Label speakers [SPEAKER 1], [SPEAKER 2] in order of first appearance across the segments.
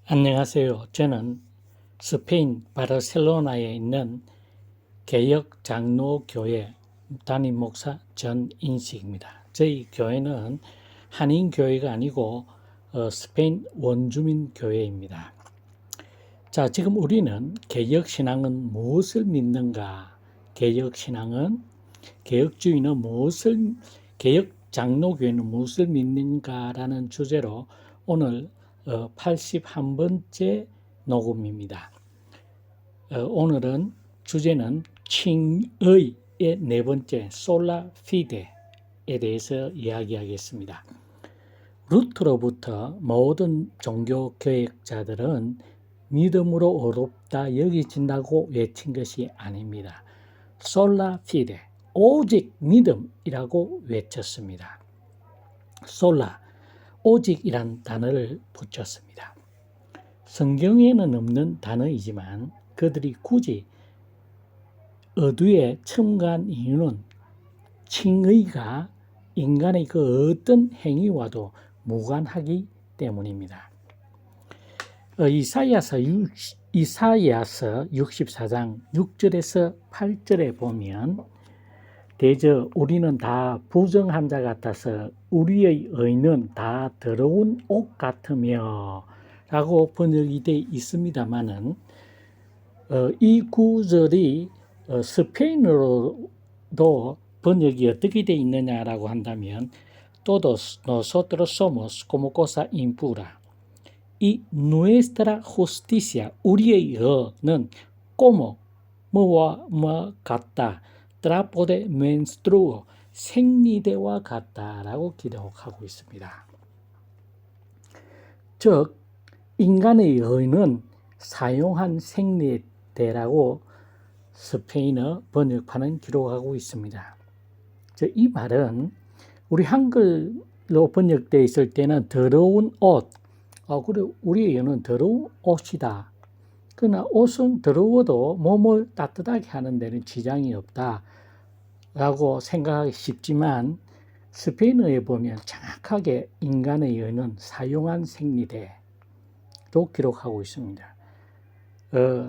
[SPEAKER 1] 안녕하세요. 저는 스페인 바르셀로나에 있는 개혁장로교회 담임 목사 전인식입니다. 저희 교회는 한인교회가 아니고 스페인 원주민 교회입니다. 자, 지금 우리는 개혁신앙은 무엇을 믿는가? 개혁주의는 무엇을, 개혁장로교회는 무엇을 믿는가라는 주제로 오늘 81번째 녹음입니다. 오늘은 주제는 칭의의 네 번째 솔라 피데에 대해서 이야기하겠습니다. 루터로부터 모든 종교개혁자들은 믿음으로 어렵다 여겨진다고 외친 것이 아닙니다. 솔라 피데, 오직 믿음이라고 외쳤습니다. 솔라, 오직이란 단어를 붙였습니다. 성경에는 없는 단어이지만 그들이 굳이 어두에 첨가한 이유는 칭의가 인간의 그 어떤 행위와도 무관하기 때문입니다. 이사야서 64장 6절에서 8절에 보면 대저 우리는 다 부정한 자 같아서 우리의 의는 다 더러운 옷 같으며 라고 번역이 되어 있습니다만은 이 구절이 스페인어로도 번역이 어떻게 되어 있느냐라고 한다면 Todos nosotros somos como cosa impura. 이 nuestra justicia, 우리의 의는 como, 뭐와 뭐 같다. trapo de menstruo, 생리대와 같다라고 기록하고 있습니다. 즉 인간의 의는 사용한 생리대라고 스페인어 번역판은 기록하고 있습니다. 이 말은 우리 한글로 번역되어 있을 때는 더러운 옷, 그래 우리의 의는 더러운 옷이다. 그러나 옷은 더러워도 몸을 따뜻하게 하는 데는 지장이 없다라고 생각하기 쉽지만 스페인어에 보면 정확하게 인간의 의는 사용한 생리대로 기록하고 있습니다.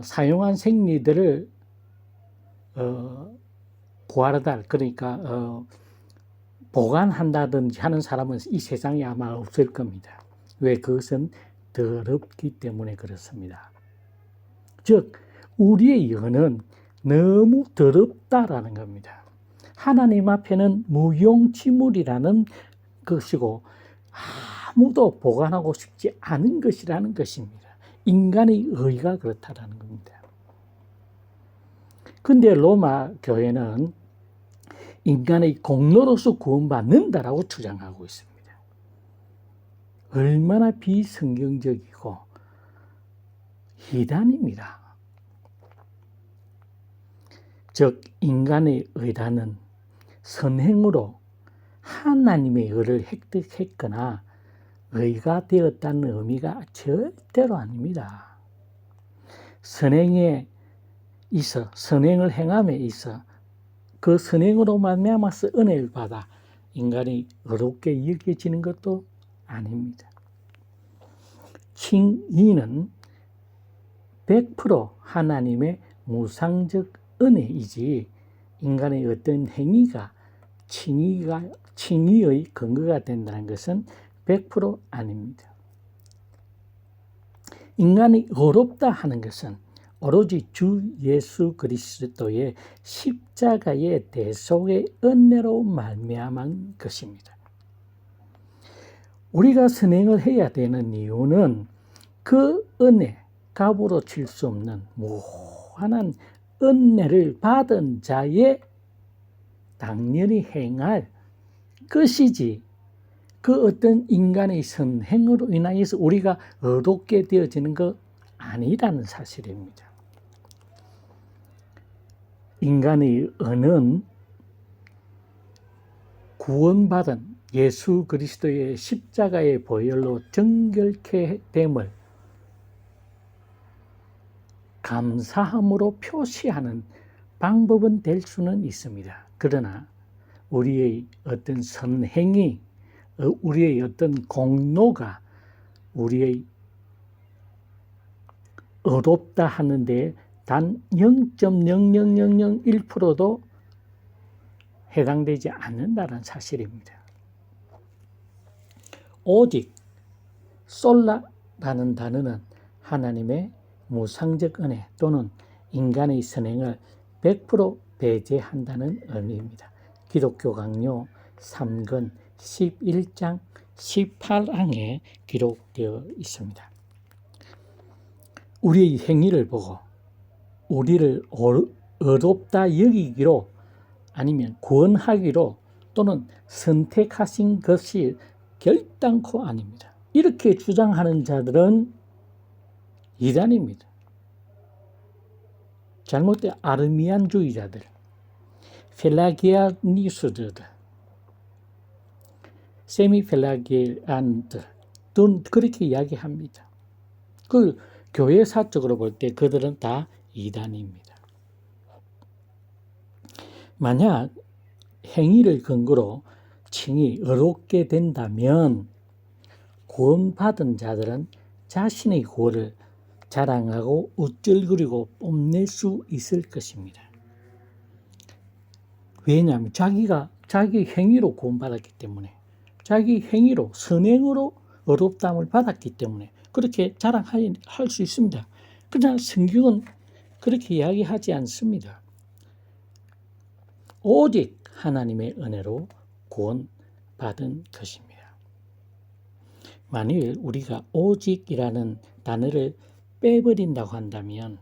[SPEAKER 1] 사용한 생리대를 구하다, 그러니까 보관한다든지 하는 사람은 이 세상에 아마 없을 겁니다. 왜? 그것은 더럽기 때문에 그렇습니다. 즉 우리의 영은 너무 더럽다라는 겁니다. 하나님 앞에는 무용지물이라는 것이고 아무도 보관하고 싶지 않은 것이라는 것입니다. 인간의 의가 그렇다라는 겁니다. 근데 로마 교회는 인간의 공로로서 구원받는다라고 주장하고 있습니다. 얼마나 비성경적이고 희단입니다. 즉 인간의 의라는 선행으로 하나님의 의를 획득했거나 의가 되었다는 의미가 절대로 아닙니다. 선행을 행함에 있어 그 선행으로 말미암아서 은혜를 받아 인간이 의롭게 여겨지는 것도 아닙니다. 칭의는 100% 하나님의 무상적 은혜이지 인간의 어떤 행위가 칭의의 근거가 된다는 것은 100% 아닙니다. 인간이 의롭다 하는 것은 오로지 주 예수 그리스도의 십자가의 대속의 은혜로 말미암은 것입니다. 우리가 선행을 해야 되는 이유는 그 은혜, 값으로 칠 수 없는 무한한 은혜를 받은 자의 당연히 행할 것이지 그 어떤 인간의 선행으로 인하여서 우리가 의롭게 되어지는 것 아니라는 사실입니다. 인간의 의는 구원받은 예수 그리스도의 십자가의 보혈로 정결케 됨을 감사함으로 표시하는 방법은 될 수는 있습니다. 그러나 우리의 어떤 선행이, 우리의 어떤 공로가 우리의 의롭다 하는데 단 0.00001%도 해당되지 않는다는 사실입니다. 오직 솔라라는 단어는 하나님의 무상적 은혜 또는 인간의 선행을 100% 배제한다는 의미입니다. 기독교 강요 3권 11장 18항에 기록되어 있습니다. 우리의 행위를 보고 우리를 의롭다 여기기로 아니면 구원하기로 또는 선택하신 것이 결단코 아닙니다. 이렇게 주장하는 자들은 이단입니다. 잘못된 아르미안주의자들, 펠라기아니스트들, 세미펠라기안들 등 그렇게 이야기합니다. 그 교회사적으로 볼 때 그들은 다 이단입니다. 만약 행위를 근거로 칭이 의롭게 된다면 구원받은 자들은 자신의 구원을 자랑하고 우쭐거리고 뽐낼 수 있을 것입니다. 왜냐하면 자기 행위로 구원받았기 때문에, 자기 행위로 선행으로 의롭다함을 받았기 때문에 그렇게 자랑할 수 있습니다. 그러나 성경은 그렇게 이야기하지 않습니다. 오직 하나님의 은혜로 구원받은 것입니다. 만일 우리가 오직이라는 단어를 빼버린다고 한다면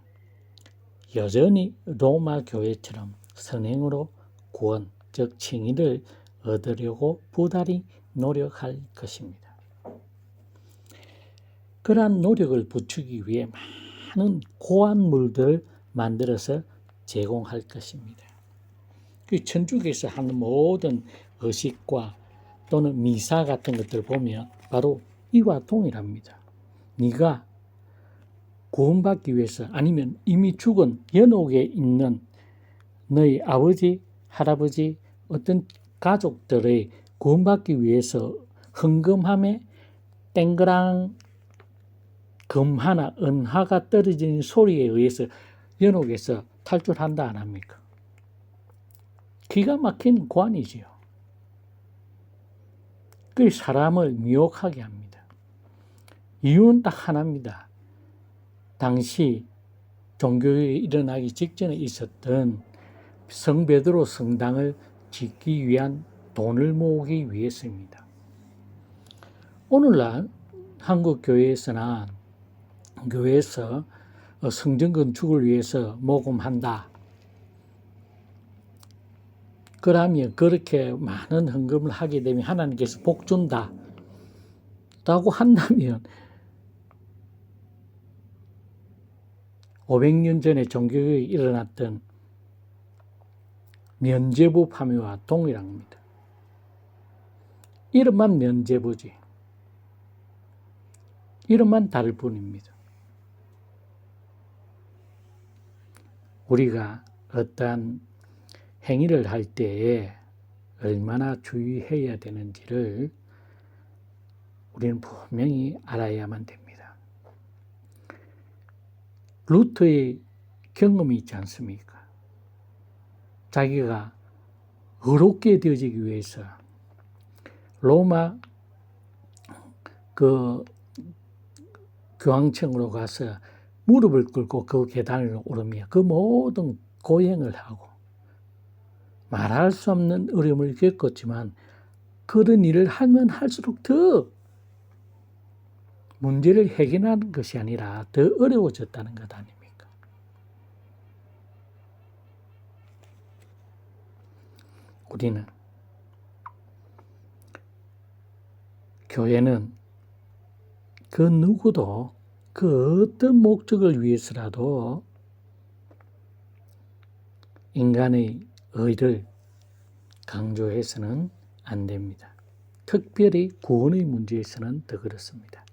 [SPEAKER 1] 여전히 로마 교회처럼 선행으로 구원, 즉 칭의를 얻으려고 부단히 노력할 것입니다. 그러한 노력을 부추기 위해 많은 고안물들을 만들어서 제공할 것입니다. 그 천주교에서 하는 모든 의식과 또는 미사 같은 것들을 보면 바로 이와 동일합니다. 네가 구원받기 위해서 아니면 이미 죽은 연옥에 있는 너희 아버지, 할아버지, 어떤 가족들의 구원받기 위해서 헌금함에 땡그랑 금 하나, 은하가 떨어지는 소리에 의해서 연옥에서 탈출한다 안 합니까? 기가 막힌 관이지요. 그 사람을 미혹하게 합니다. 이유는 딱 하나입니다. 당시 종교에 일어나기 직전에 있었던 성베드로 성당을 짓기 위한 돈을 모으기 위해서입니다. 오늘날 한국 교회에서나 교회에서 성전 건축을 위해서 모금한다. 그러면 그렇게 많은 헌금을 하게 되면 하나님께서 복 준다. 라고 한다면 500년 전에 종교에 일어났던 면죄부 파묘와 동일합니다. 이름만 면죄부지. 이름만 다를 뿐입니다. 우리가 어떠한 행위를 할 때에 얼마나 주의해야 되는지를 우리는 분명히 알아야만 됩니다. 루터의 경험이 있지 않습니까? 자기가 의롭게 되어지기 위해서 로마 그 교황청으로 가서 무릎을 꿇고 그 계단을 오르며 그 모든 고행을 하고 말할 수 없는 어려움을 겪었지만 그런 일을 하면 할수록 더 문제를 해결하는 것이 아니라 더 어려워졌다는 것 아닙니까? 우리는 교회는 그 누구도 그 어떤 목적을 위해서라도 인간의 의를 강조해서는 안 됩니다. 특별히 구원의 문제에서는 더 그렇습니다.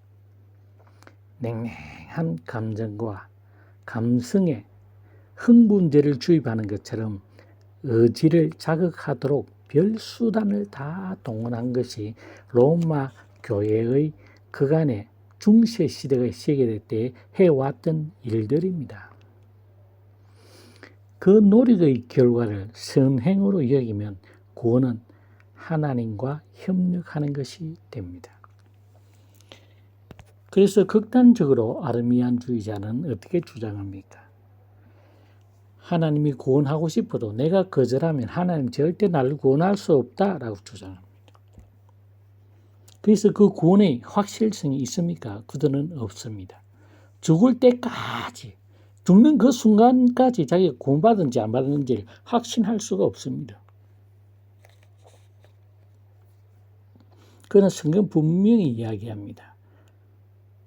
[SPEAKER 1] 냉랭한 감정과 감성에 흥분제를 주입하는 것처럼 의지를 자극하도록 별 수단을 다 동원한 것이 로마 교회의 그간의 중세 시대가 시작될 때 해왔던 일들입니다. 그 노력의 결과를 선행으로 여기면 구원은 하나님과 협력하는 것이 됩니다. 그래서 극단적으로 아르미안주의자는 어떻게 주장합니까? 하나님이 구원하고 싶어도 내가 거절하면 하나님 절대 나를 구원할 수 없다라고 주장합니다. 그래서 그 구원의 확실성이 있습니까? 그들은 없습니다. 죽을 때까지, 죽는 그 순간까지 자기가 구원받은지 안 받았는지를 확신할 수가 없습니다. 그러나 성경 분명히 이야기합니다.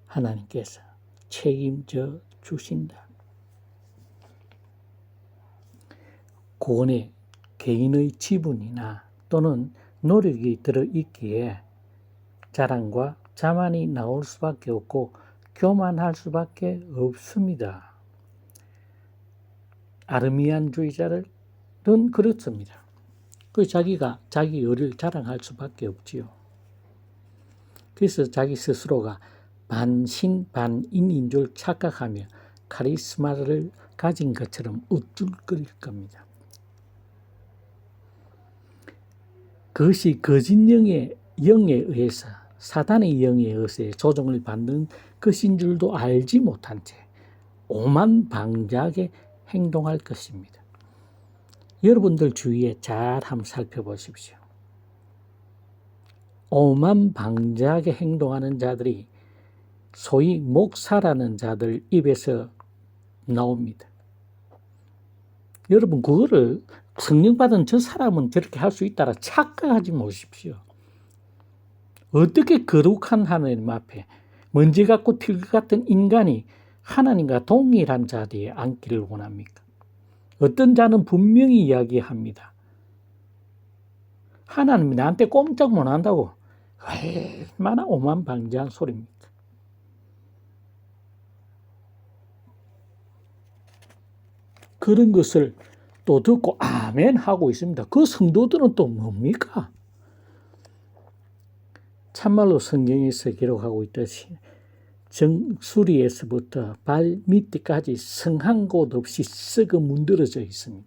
[SPEAKER 1] 하나님께서 책임져 주신다. 구원에 개인의 지분이나 또는 노력이 들어있기에 자랑과 자만이 나올 수밖에 없고 교만할 수밖에 없습니다. 아르미안주의자들은 그렇습니다. 그 자기가 자기 의를 자랑할 수밖에 없지요. 그래서 자기 스스로가 반신 반인인 줄 착각하며 카리스마를 가진 것처럼 우쭐거릴 겁니다. 그것이 거짓 영에 의해서 사단의 영에 의해서 조종을 받는 것인 줄도 알지 못한 채 오만방자하게 행동할 것입니다. 여러분들 주위에 잘 한번 살펴보십시오. 오만방자하게 행동하는 자들이 소위 목사라는 자들 입에서 나옵니다. 여러분 그거를 성령 받은 저 사람은 저렇게 할 수 있다라 착각하지 마십시오. 어떻게 거룩한 하나님 앞에 먼지 같고 틸 같은 인간이 하나님과 동일한 자리에 앉기를 원합니까? 어떤 자는 분명히 이야기합니다. 하나님이 나한테 꼼짝 못한다고. 얼마나 오만방자한 소리입니까? 그런 것을 또 듣고 아멘 하고 있습니다. 그 성도들은 또 뭡니까? 참말로 성경에서 기록하고 있듯이 정수리에서부터 발 밑에까지 성 한 곳 없이 썩어 문드러져 있습니다.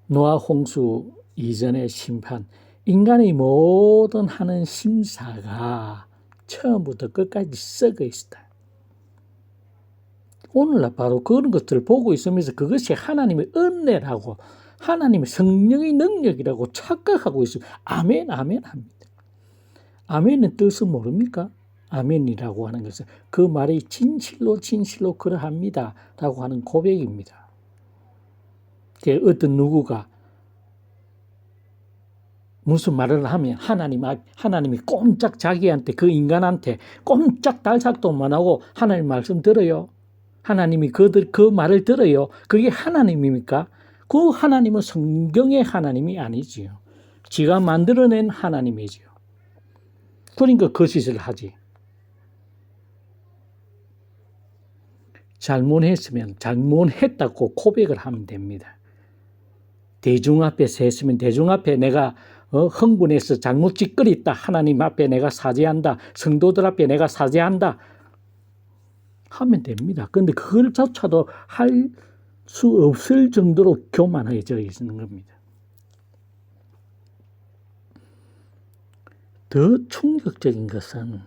[SPEAKER 1] 노아 홍수 이전의 심판, 인간의 모든 하는 심사가 처음부터 끝까지 썩어 있다. 오늘날 바로 그런 것들을 보고 있으면서 그것이 하나님의 은혜라고 하나님의 성령의 능력이라고 착각하고 있습니다. 아멘, 아멘 합니다. 아멘의 뜻은 모릅니까? 아멘이라고 하는 것은 그 말이 진실로 그러합니다 라고 하는 고백입니다. 어떤 누구가 무슨 말을 하면 하나님이 꼼짝 자기한테 그 인간한테 꼼짝 달싹도 안 하고 하나님 말씀 들어요. 하나님이 그 말을 들어요. 그게 하나님입니까? 그 하나님은 성경의 하나님이 아니지요. 지가 만들어낸 하나님이지요. 그러니까 거짓을 하지. 잘못했으면 잘못했다고 고백을 하면 됩니다. 대중 앞에서 했으면 대중 앞에 내가 흥분해서 잘못 짓거렸다. 하나님 앞에 내가 사죄한다. 성도들 앞에 내가 사죄한다. 하면 됩니다. 그런데 그걸조차도 할 수 없을 정도로 교만해져 있는 겁니다. 더 충격적인 것은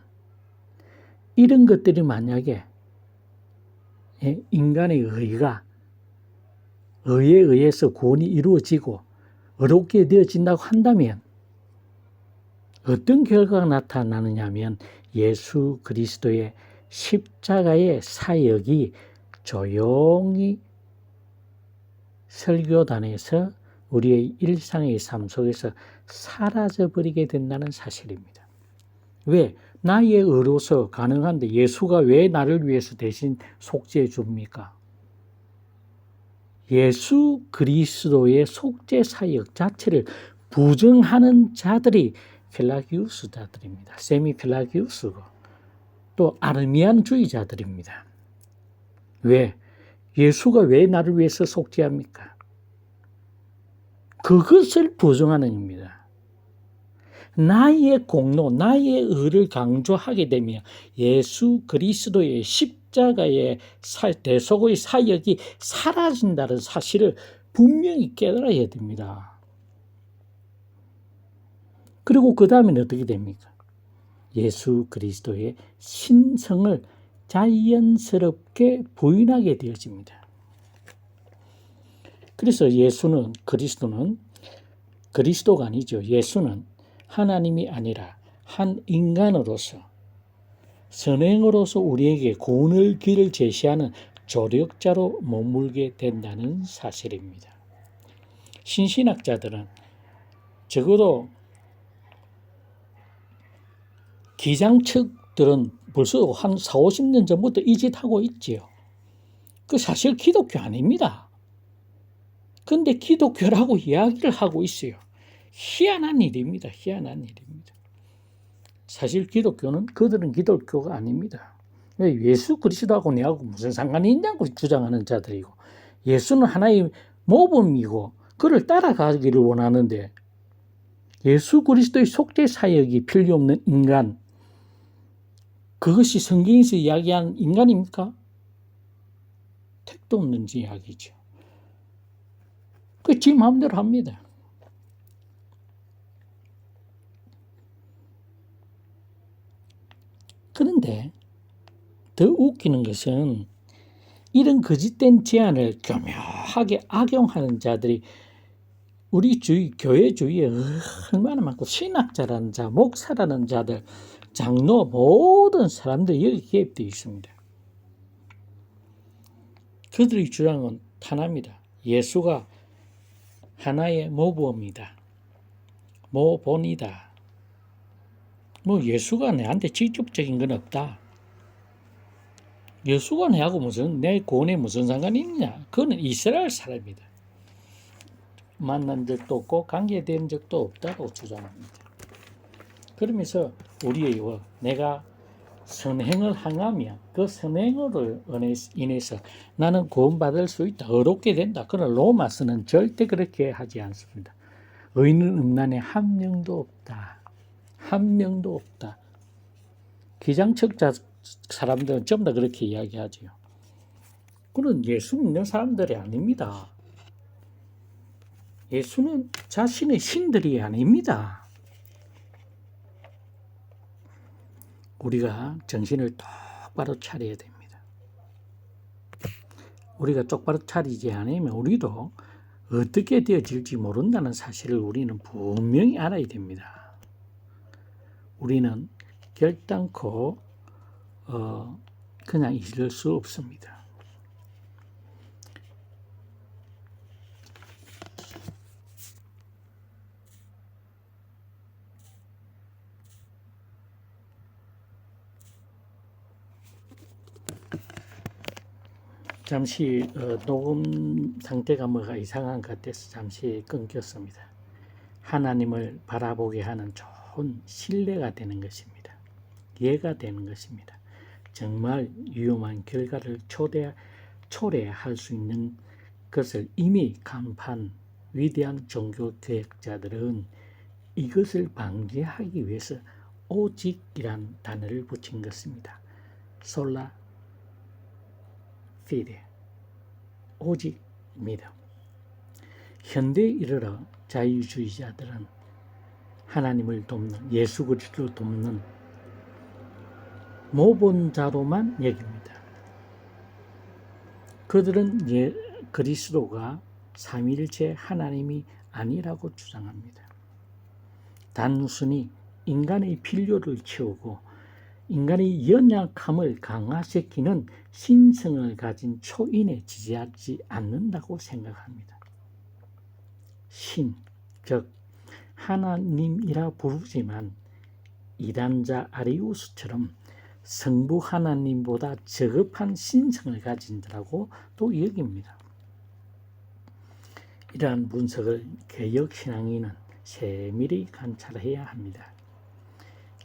[SPEAKER 1] 이런 것들이 만약에 인간의 의에 의해서 구원이 이루어지고 어렵게 되어진다고 한다면 어떤 결과가 나타나느냐 하면 예수 그리스도의 십자가의 사역이 조용히 설교단에서 우리의 일상의 삶 속에서 사라져버리게 된다는 사실입니다. 왜? 나의 의로서 가능한데 예수가 왜 나를 위해서 대신 속죄해 줍니까? 예수 그리스도의 속죄 사역 자체를 부정하는 자들이 펠라기우스자들입니다. 세미펠라기우스고 또 아르미안주의자들입니다. 왜? 예수가 왜 나를 위해서 속죄합니까? 그것을 부정하는 겁니다. 나의 공로, 나의 의를 강조하게 되면 예수 그리스도의 십자가의 대속의 사역이 사라진다는 사실을 분명히 깨달아야 됩니다. 그리고 그 다음에는 어떻게 됩니까? 예수 그리스도의 신성을 자연스럽게 부인하게 되어집니다. 그래서 그리스도가 아니죠. 예수는 하나님이 아니라 한 인간으로서 선행으로서 우리에게 구원의 길을 제시하는 조력자로 머물게 된다는 사실입니다. 신신학자들은 적어도 기장측들은 벌써 한 40-50년 전부터 이 짓 하고 있지요. 그 사실 기독교 아닙니다. 근데 기독교라고 이야기를 하고 있어요. 희한한 일입니다. 희한한 일입니다. 사실 그들은 기독교가 아닙니다. 예수 그리스도하고 내하고 무슨 상관이 있냐고 주장하는 자들이고, 예수는 하나의 모범이고 그를 따라가기를 원하는데, 예수 그리스도의 속죄 사역이 필요 없는 인간, 그것이 성경에서 이야기한 인간입니까? 택도 없는 이야기죠. 그 지 마음대로 합니다. 그런데 더 웃기는 것은 이런 거짓된 제안을 교묘하게 악용하는 자들이 우리 교회 주위에 얼마나 많고, 신학자라는 자, 목사라는 자들, 장로, 모든 사람들이 여기 개입되어 있습니다. 그들의 주장은 하나입니다. 예수가 하나의 모범이다. 모본이다. 예수가 내한테 직접적인 건 없다. 예수가 내하고 내 구원에 무슨 상관이 있냐? 그는 이스라엘 사람이다. 만난 적도 없고 관계된 적도 없다고 주장합니다. 그러면서 내가 선행을 행하면 그 선행으로 인해서 나는 구원받을 수 있다. 의롭게 된다. 그러나 로마서는 절대 그렇게 하지 않습니다. 의인은 없나니 한 명도 없다. 한 명도 없다. 기장측자 사람들은 전부 다 그렇게 이야기하지요. 그건 예수 믿는 사람들이 아닙니다. 예수는 자신의 신들이 아닙니다. 우리가 정신을 똑바로 차려야 됩니다. 우리가 똑바로 차리지 않으면 우리도 어떻게 되어질지 모른다는 사실을 우리는 분명히 알아야 됩니다. 우리는 결단코 그냥 이럴 수 없습니다. 잠시 녹음 상태가 뭐가 이상한 것 같아서 잠시 끊겼습니다. 하나님을 바라보게 하는 좋은 신뢰가 되는 것입니다. 이해가 되는 것입니다. 정말 위험한 결과를 초래할 수 있는 것을 이미 간파한 위대한 종교개혁자들은 이것을 방지하기 위해서 오직이란 단어를 붙인 것입니다. 솔라 피데, 오직 믿음. 현대에 이르러 자유주의자들은 하나님을 돕는, 예수 그리스도를 돕는 모본자로만 여깁니다. 그들은 그리스도가 삼위일체 하나님이 아니라고 주장합니다. 단순히 인간의 필요를 채우고 인간의 연약함을 강화시키는 신성을 가진 초인에 지지하지 않는다고 생각합니다. 신, 즉 하나님이라 부르지만 이단자 아리우스처럼 성부 하나님보다 저급한 신성을 가진 자라고 또 여깁니다. 이러한 분석을 개혁신앙인은 세밀히 관찰해야 합니다.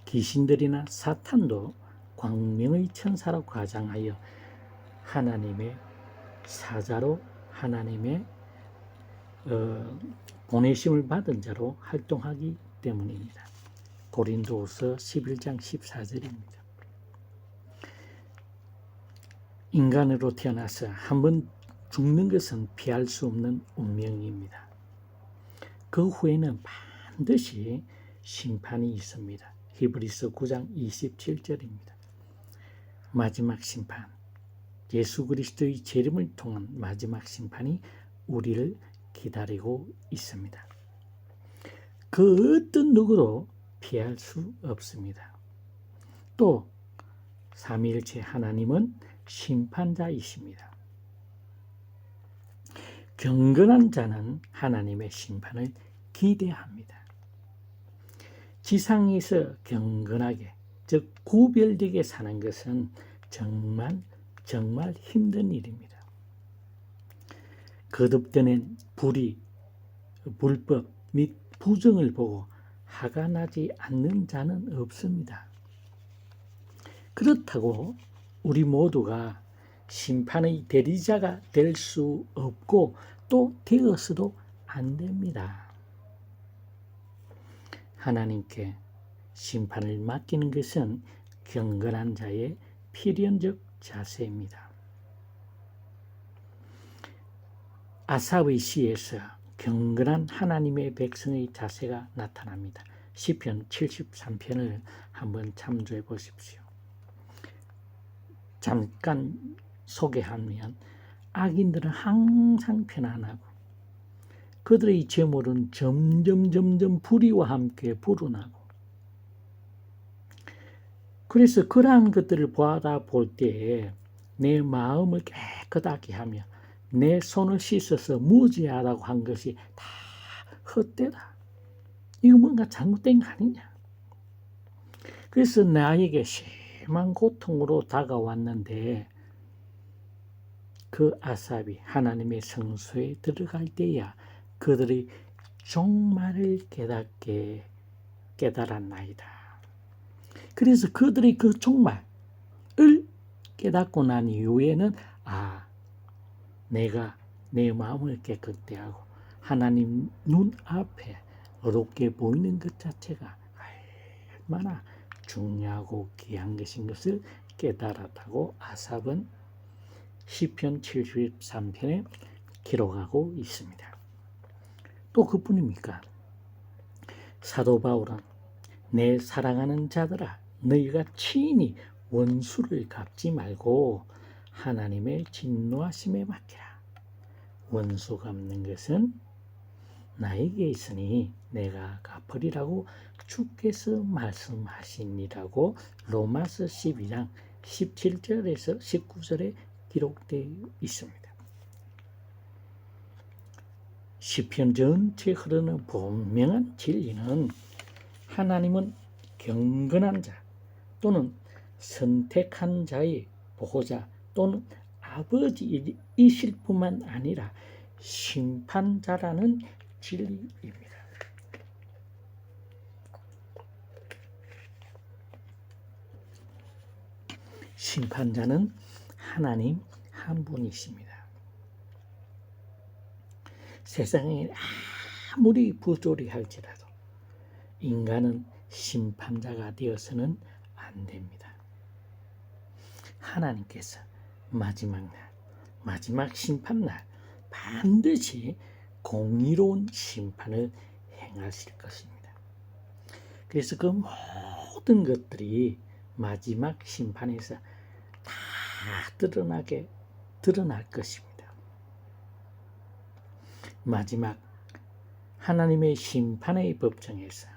[SPEAKER 1] 귀신들이나 사탄도 광명의 천사로 가장하여 하나님의 사자로, 하나님의 보내심을 받은 자로 활동하기 때문입니다. 고린도후서 11장 14절입니다. 인간으로 태어나서 한번 죽는 것은 피할 수 없는 운명입니다. 그 후에는 반드시 심판이 있습니다. 히브리서 9장 27절입니다. 마지막 심판, 예수 그리스도의 재림을 통한 마지막 심판이 우리를 기다리고 있습니다. 그 어떤 누구도 피할 수 없습니다. 또 삼위일체 하나님은 심판자이십니다. 경건한 자는 하나님의 심판을 기대합니다. 지상에서 경건하게, 즉 구별되게 사는 것은 정말 힘든 일입니다. 거듭되는 불법 및 부정을 보고 화가 나지 않는 자는 없습니다. 그렇다고 우리 모두가 심판의 대리자가 될 수 없고 또 되어서도 안 됩니다. 하나님께 심판을 맡기는 것은 경건한 자의 필연적 자세입니다. 아삽의 시에서 경건한 하나님의 백성의 자세가 나타납니다. 시편 73편을 한번 참조해 보십시오. 잠깐 소개하면 악인들은 항상 편안하고 그들의 재물은 점점 불의와 함께 불어나고, 그래서 그러한 것들을 보다 볼 때에 내 마음을 깨끗하게 하며 내 손을 씻어서 무죄하다고 한 것이 다 헛되다. 이거 뭔가 잘못된 거 아니냐. 그래서 나에게 심한 고통으로 다가왔는데 그 아삽이 하나님의 성소에 들어갈 때야 그들이 종말을 깨달았나이다. 그래서 그들이 그 종말을 깨닫고 난 이후에는 내가 내 마음을 깨끗게 하고 하나님 눈앞에 어둡게 보이는 것 자체가 얼마나 중요하고 귀한 것인 것을 깨달았다고 아삽은 시편 73편에 기록하고 있습니다. 또 그뿐입니까? 사도 바울은 내 사랑하는 자들아 너희가 친히 원수를 갚지 말고 하나님의 진노하심에 맡기라. 원수 갚는 것은 나에게 있으니 내가 갚으리라고 주께서 말씀하시니라고 로마서 12장 17절에서 19절에 기록되어 있습니다. 시편 전체에 흐르는 분명한 진리는 하나님은 경건한 자 또는 선택한 자의 보호자 또는 아버지이실 뿐만 아니라 심판자라는 진리입니다. 심판자는 하나님 한 분이십니다. 세상에 아무리 부조리할지라도 인간은 심판자가 되어서는 안 됩니다. 하나님께서 마지막 날, 마지막 심판날 반드시 공의로운 심판을 행하실 것입니다. 그래서 그 모든 것들이 마지막 심판에서 다 드러날 것입니다. 마지막 하나님의 심판의 법정에서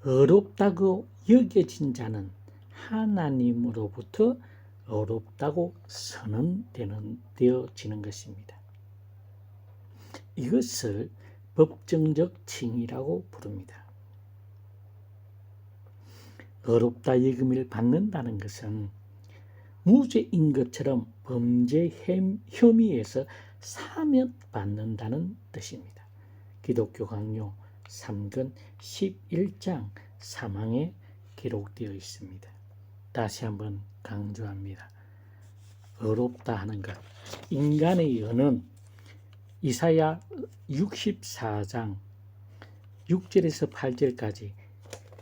[SPEAKER 1] 어렵다고 여겨진 자는 하나님으로부터 어렵다고 선언되어지는 것입니다. 이것을 법정적 칭의라고 부릅니다. 어렵다 여김을 받는다는 것은 무죄인 것처럼 범죄 혐의에서 사면받는다는 뜻입니다. 기독교 강요 3권 11장 3항에 기록되어 있습니다. 다시 한번 강조합니다. 어렵다 하는 것. 인간의 여는 이사야 64장 6절에서 8절까지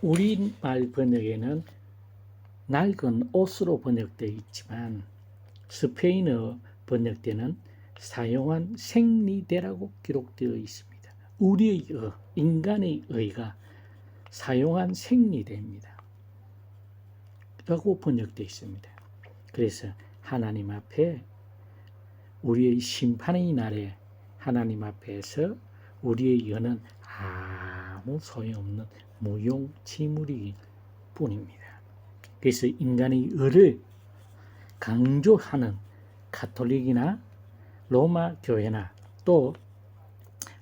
[SPEAKER 1] 우리말 번역에는 낡은 옷으로 번역되어 있지만 스페인어 번역대는 사용한 생리대라고 기록되어 있습니다. 우리의 인간의 의가 사용한 생리대입니다. 라고 번역되어 있습니다. 그래서 하나님 앞에 우리의 심판의 날에 하나님 앞에서 우리의 여는 아무 소용없는 무용지물일 뿐입니다. 그래서 인간의 의를 강조하는 가톨릭이나 로마 교회나 또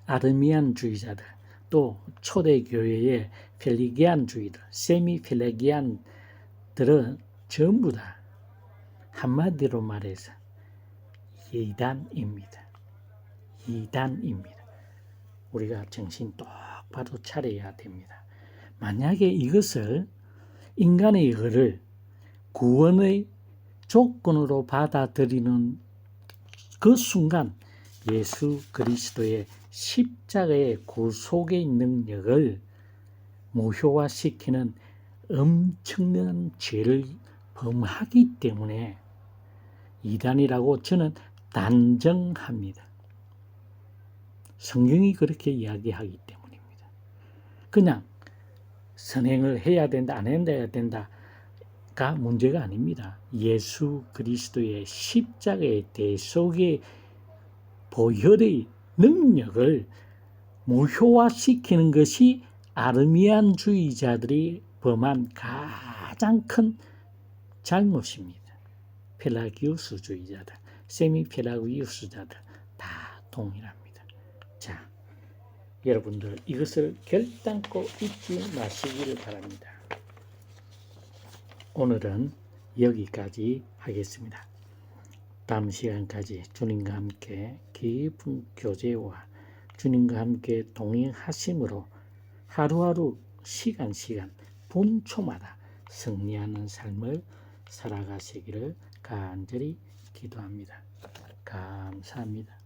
[SPEAKER 1] 아르미안주의자들, 또 초대교회의 펠리기안주의들, 세미펠리기안들은 전부 다 한마디로 말해서 이단입니다. 이단입니다. 우리가 정신 똑바로 차려야 됩니다. 만약에 이것을 인간의 의를 구원의 조건으로 받아들이는 그 순간 예수 그리스도의 십자가의 구속의 능력을 무효화시키는 엄청난 죄를 범하기 때문에 이단이라고 저는 단정합니다. 성경이 그렇게 이야기하기 때문입니다. 그냥 선행을 해야 된다, 안 해야 된다가 문제가 아닙니다. 예수 그리스도의 십자가의 대속의 보혈의 능력을 무효화시키는 것이 아르미안주의자들이 범한 가장 큰 잘못입니다. 펠라기우스주의자들, 세미펠라기우스자들 다 동일합니다. 자, 여러분들 이것을 결단코 잊지 마시기를 바랍니다. 오늘은 여기까지 하겠습니다. 다음 시간까지 주님과 함께 깊은 교제와 주님과 함께 동행하심으로 하루하루 시간 분초마다 승리하는 삶을 살아가시기를 간절히 기도합니다. 감사합니다.